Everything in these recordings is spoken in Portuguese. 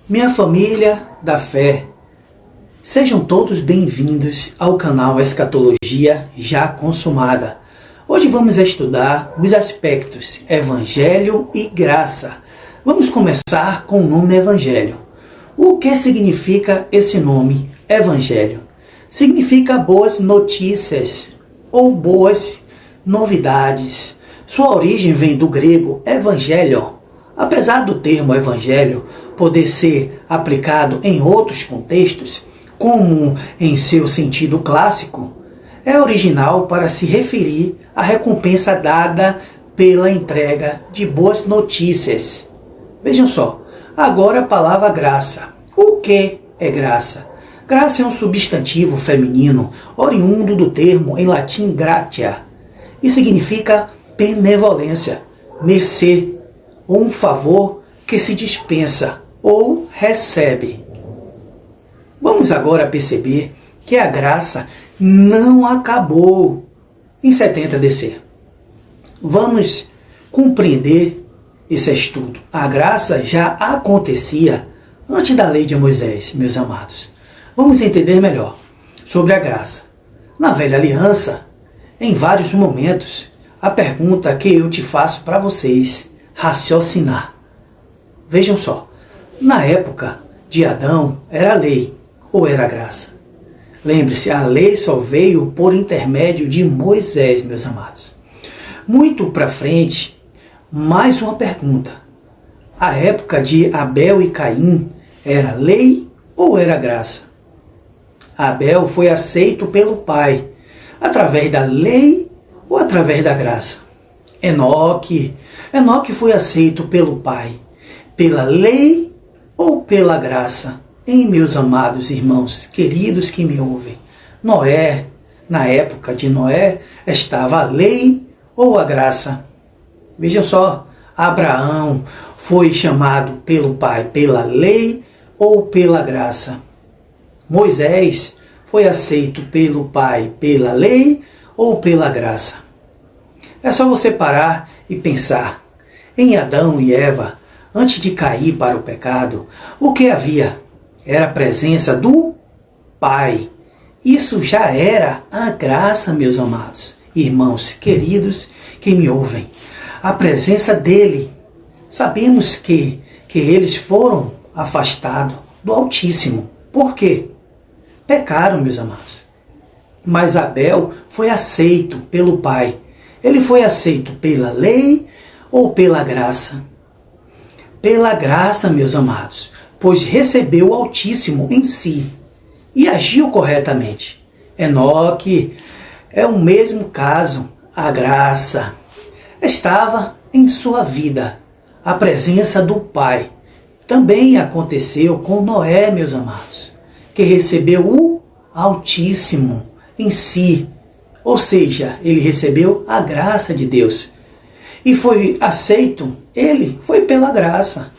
Minha família da fé, sejam todos bem-vindos ao canal Escatologia Já Consumada. Hoje vamos estudar os aspectos Evangelho e Graça. Vamos começar com o nome Evangelho. O que significa esse nome, Evangelho? Significa boas notícias ou boas novidades. Sua origem vem do grego Evangelion. Apesar do termo Evangelho poder ser aplicado em outros contextos, como em seu sentido clássico, é original para se referir à recompensa dada pela entrega de boas notícias. Vejam só, agora a palavra graça. O que é graça? Graça é um substantivo feminino oriundo do termo em latim gratia e significa benevolência, mercê, ou um favor que se dispensa ou recebe. Vamos agora perceber que a graça não acabou em 70 DC. Vamos compreender esse estudo. A graça já acontecia antes da lei de Moisés, meus amados. Vamos entender melhor sobre a graça. Na velha aliança, em vários momentos, a pergunta que eu te faço para vocês raciocinar. Vejam só, na época de Adão era lei ou era graça? Lembre-se, a lei só veio por intermédio de Moisés, meus amados. Muito para frente, mais uma pergunta. A época de Abel e Caim era lei ou era graça? Abel foi aceito pelo pai, através da lei ou através da graça? Enoque foi aceito pelo pai, pela lei ou pela graça? Meus amados irmãos, queridos que me ouvem, Noé, na época de Noé, estava a lei ou a graça? Vejam só, Abraão foi chamado pelo pai pela lei ou pela graça? Moisés foi aceito pelo pai pela lei ou pela graça? É só você parar e pensar. Em Adão e Eva, antes de cair para o pecado, o que havia? Era a presença do Pai. Isso já era a graça, meus amados, irmãos queridos que me ouvem. A presença dele. Sabemos que eles foram afastados do Altíssimo. Por quê? Pecaram, meus amados. Mas Abel foi aceito pelo Pai. Ele foi aceito pela lei ou pela graça? Pela graça, meus amados, pois recebeu o Altíssimo em si e agiu corretamente. Enoque é o mesmo caso. A graça estava em sua vida, a presença do Pai. Também aconteceu com Noé, meus amados, que recebeu o Altíssimo em si. Ou seja, ele recebeu a graça de Deus. E foi aceito, ele foi pela graça.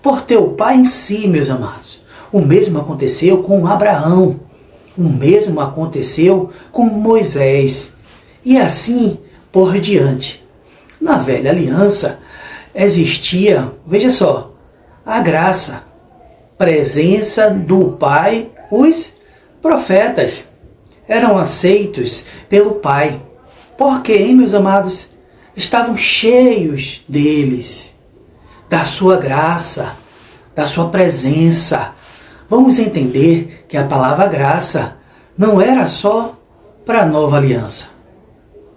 Por ter o Pai em si, meus amados. O mesmo aconteceu com Abraão. O mesmo aconteceu com Moisés. E assim por diante. Na velha aliança existia, veja só, a graça. Presença do Pai, os profetas eram aceitos pelo Pai. Porque, meus amados, estavam cheios deles, da sua graça, da sua presença. Vamos entender que a palavra graça não era só para a nova aliança,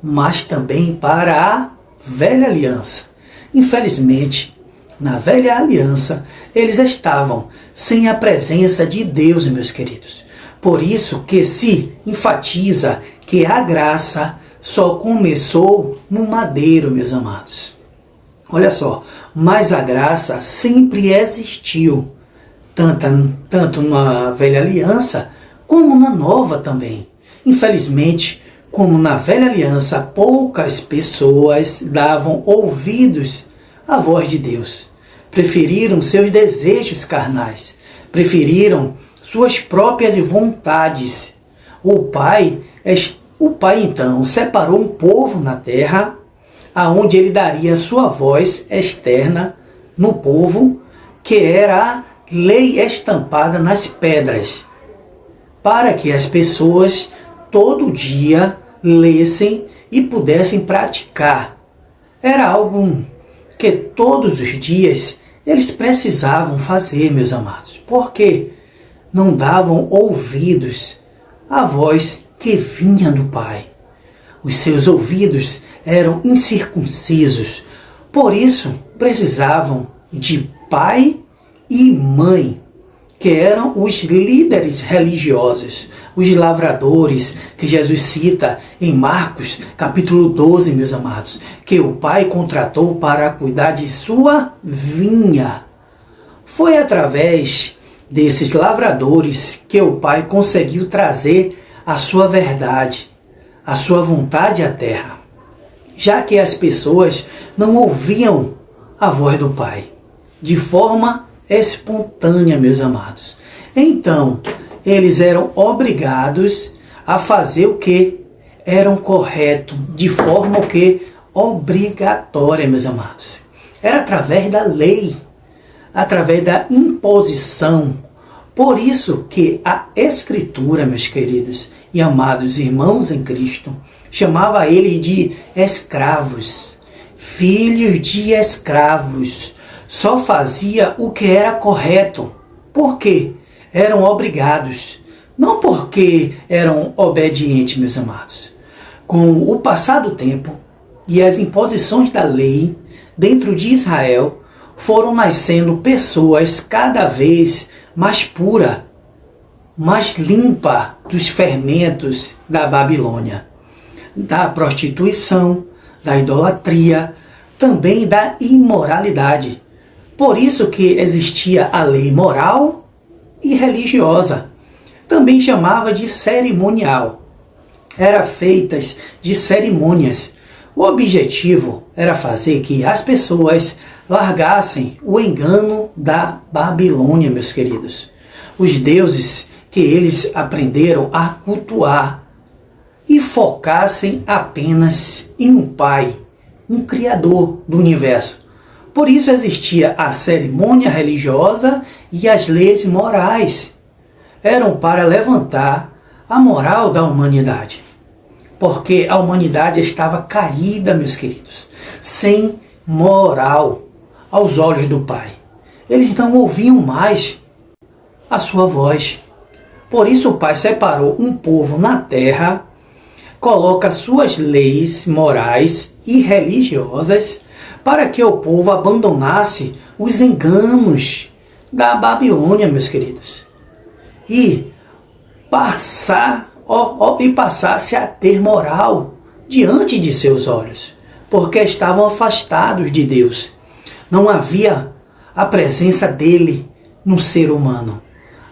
mas também para a velha aliança. Infelizmente, na velha aliança, eles estavam sem a presença de Deus, meus queridos. Por isso que se enfatiza que a graça só começou no madeiro, meus amados. Olha só, mas a graça sempre existiu, tanto na velha aliança como na nova também. Infelizmente, como na velha aliança, poucas pessoas davam ouvidos à voz de Deus. Preferiram seus desejos carnais, preferiram suas próprias vontades. O Pai então separou um povo na terra, aonde ele daria sua voz externa no povo, que era a lei estampada nas pedras, para que as pessoas todo dia lessem e pudessem praticar. Era algo que todos os dias eles precisavam fazer, meus amados, porque não davam ouvidos à voz que vinha do Pai. Os seus ouvidos eram incircuncisos, por isso precisavam de pai e mãe, que eram os líderes religiosos, os lavradores, que Jesus cita em Marcos, capítulo 12, meus amados, que o pai contratou para cuidar de sua vinha. Foi através desses lavradores que o pai conseguiu trazer a sua verdade, a sua vontade à terra, já que as pessoas não ouviam a voz do pai de forma espontânea, meus amados. Então, eles eram obrigados a fazer o que era correto, de forma o que obrigatória, meus amados. Era através da lei, através da imposição. Por isso que a Escritura, meus queridos e amados irmãos em Cristo, chamava eles de escravos, filhos de escravos. Só fazia o que era correto. Por quê? Eram obrigados. Não porque eram obedientes, meus amados. Com o passar do tempo e as imposições da lei dentro de Israel, foram nascendo pessoas cada vez mais puras, mais limpas dos fermentos da Babilônia, da prostituição, da idolatria, também da imoralidade. Por isso que existia a lei moral e religiosa. Também chamava de cerimonial. Era feitas de cerimônias. O objetivo era fazer que as pessoas largassem o engano da Babilônia, meus queridos. Os deuses que eles aprenderam a cultuar e focassem apenas em um Pai, um Criador do universo. Por isso existia a cerimônia religiosa e as leis morais. Eram para levantar a moral da humanidade. Porque a humanidade estava caída, meus queridos, sem moral aos olhos do Pai. Eles não ouviam mais a sua voz. Por isso o Pai separou um povo na terra, coloca suas leis morais e religiosas para que o povo abandonasse os enganos da Babilônia, meus queridos, e passasse a ter moral diante de seus olhos, porque estavam afastados de Deus. Não havia a presença dele no ser humano.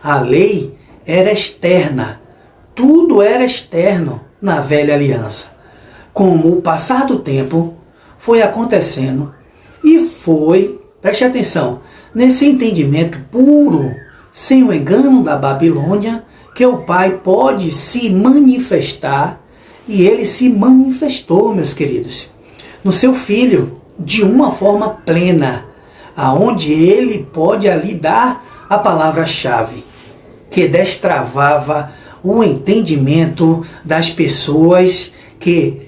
A lei era externa, tudo era externo na velha aliança. Com o passar do tempo, foi acontecendo e foi, preste atenção, nesse entendimento puro, sem o engano da Babilônia, que o Pai pode se manifestar, e ele se manifestou, meus queridos, no seu Filho, de uma forma plena, aonde ele pode ali dar a palavra-chave, que destravava o entendimento das pessoas, que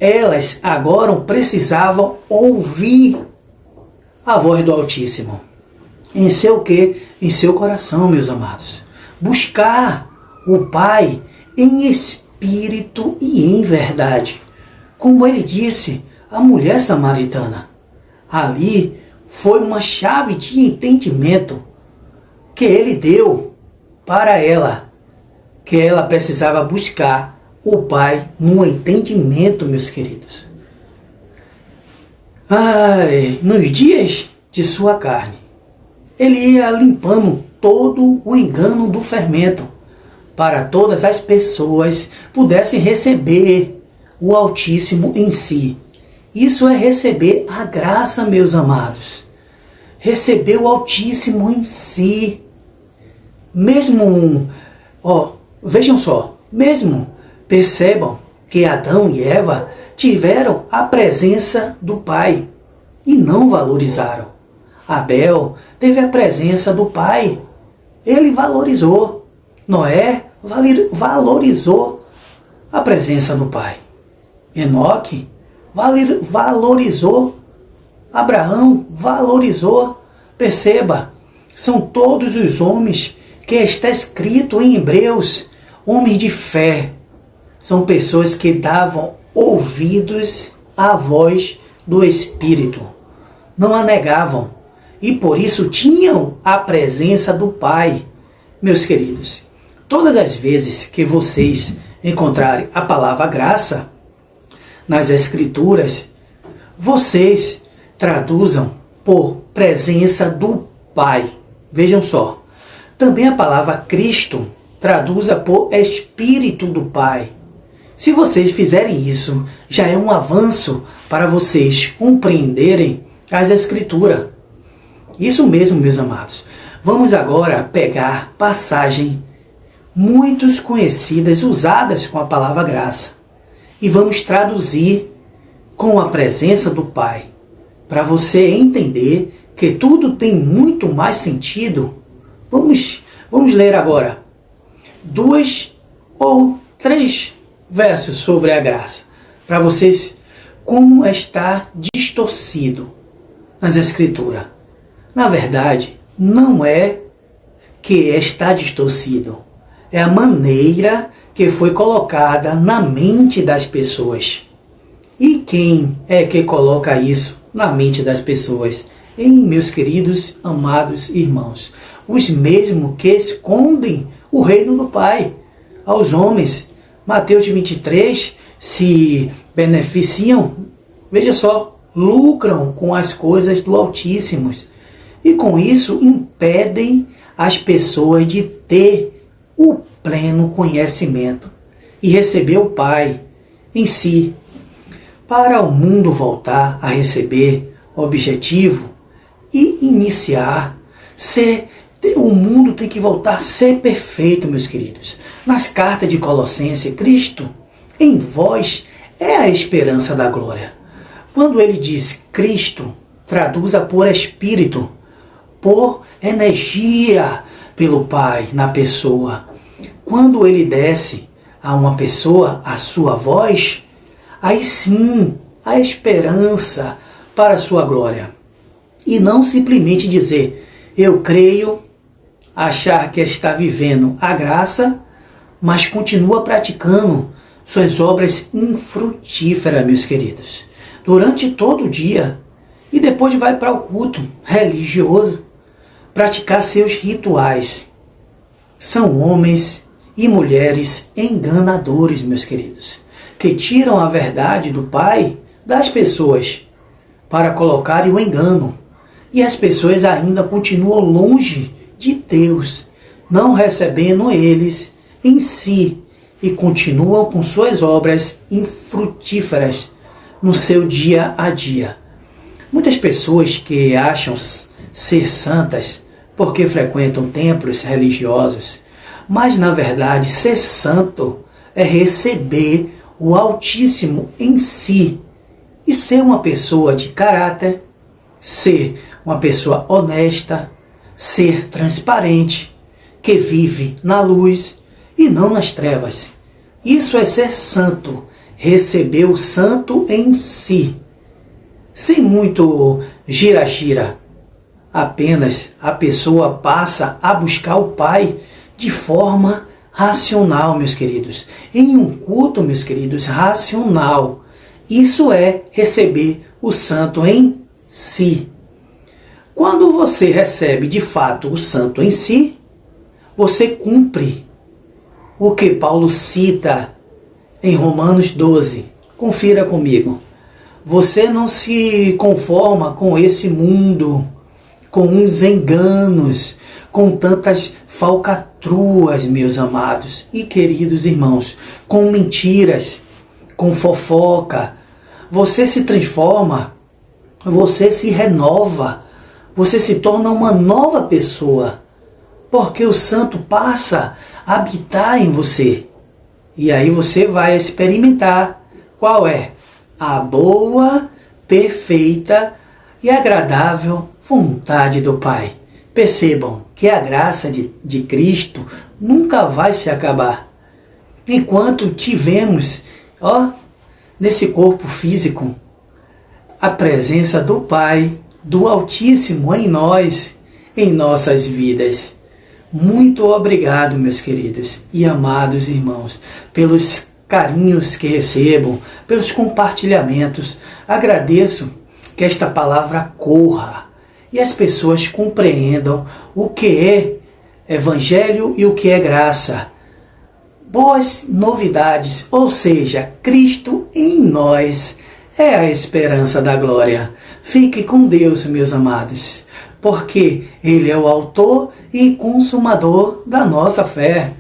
elas agora precisavam ouvir a voz do Altíssimo. Em seu quê? Em seu coração, meus amados. Buscar o Pai em espírito e em verdade. Como ele disse à mulher samaritana. Ali foi uma chave de entendimento que ele deu para ela, que ela precisava buscar o Pai no entendimento, meus queridos. Nos dias de sua carne, ele ia limpando todo o engano do fermento, para todas as pessoas pudessem receber o Altíssimo em si. Isso é receber a graça, meus amados. Receber o Altíssimo em si. Mesmo, vejam só, mesmo percebam que Adão e Eva tiveram a presença do Pai e não valorizaram. Abel teve a presença do pai. Ele valorizou. Noé valorizou a presença do pai. Enoque valorizou. Abraão valorizou. Perceba, são todos os homens que está escrito em Hebreus, homens de fé. São pessoas que davam ouvidos à voz do Espírito. Não a negavam. E por isso tinham a presença do Pai. Meus queridos, todas as vezes que vocês encontrarem a palavra graça nas Escrituras, vocês traduzam por presença do Pai. Vejam só. Também a palavra Cristo traduza por Espírito do Pai. Se vocês fizerem isso, já é um avanço para vocês compreenderem as Escrituras. Isso mesmo, meus amados. Vamos agora pegar passagens muito conhecidas, usadas com a palavra graça, e vamos traduzir com a presença do Pai, para você entender que tudo tem muito mais sentido. Vamos ler agora 2 ou 3 versos sobre a graça, para vocês como está distorcido nas Escrituras. Na verdade, não é que está distorcido, é a maneira que foi colocada na mente das pessoas. E quem é que coloca isso na mente das pessoas? Meus queridos, amados irmãos, os mesmos que escondem o reino do Pai aos homens. Mateus 23, se beneficiam, veja só, lucram com as coisas do Altíssimo. E com isso impedem as pessoas de ter o pleno conhecimento e receber o Pai em si. Para o mundo voltar a receber o objetivo e iniciar, o mundo tem que voltar a ser perfeito, meus queridos. Nas cartas de Colossenses, Cristo em vós é a esperança da glória. Quando ele diz Cristo, traduza por Espírito, por energia pelo Pai na pessoa. Quando ele desce a uma pessoa a sua voz, aí sim a esperança para a sua glória. E não simplesmente dizer, eu creio, achar que está vivendo a graça, mas continua praticando suas obras infrutíferas, meus queridos, durante todo o dia. E depois vai para o culto religioso, praticar seus rituais. São homens e mulheres enganadores, meus queridos, que tiram a verdade do Pai das pessoas para colocarem o engano. E as pessoas ainda continuam longe de Deus, não recebendo eles em si, e continuam com suas obras infrutíferas no seu dia a dia. Muitas pessoas que acham ser santas porque frequentam templos religiosos, mas na verdade ser santo é receber o Altíssimo em si e ser uma pessoa de caráter, ser uma pessoa honesta, ser transparente, que vive na luz e não nas trevas. Isso é ser santo, receber o santo em si, sem muito gira-gira. Apenas a pessoa passa a buscar o Pai de forma racional, meus queridos. Em um culto, meus queridos, racional. Isso é receber o santo em si. Quando você recebe de fato o santo em si, você cumpre o que Paulo cita em Romanos 12. Confira comigo. Você não se conforma com esse mundo, com uns enganos, com tantas falcatruas, meus amados e queridos irmãos, com mentiras, com fofoca. Você se transforma, você se renova, você se torna uma nova pessoa, porque o santo passa a habitar em você. E aí você vai experimentar qual é a boa, perfeita e agradável vontade do Pai. Percebam que a graça de Cristo nunca vai se acabar. Enquanto tivemos, nesse corpo físico, a presença do Pai, do Altíssimo em nós, em nossas vidas. Muito obrigado, meus queridos e amados irmãos, pelos carinhos que recebo, pelos compartilhamentos. Agradeço que esta palavra corra e as pessoas compreendam o que é Evangelho e o que é graça. Boas novidades, ou seja, Cristo em nós é a esperança da glória. Fique com Deus, meus amados, porque Ele é o autor e consumador da nossa fé.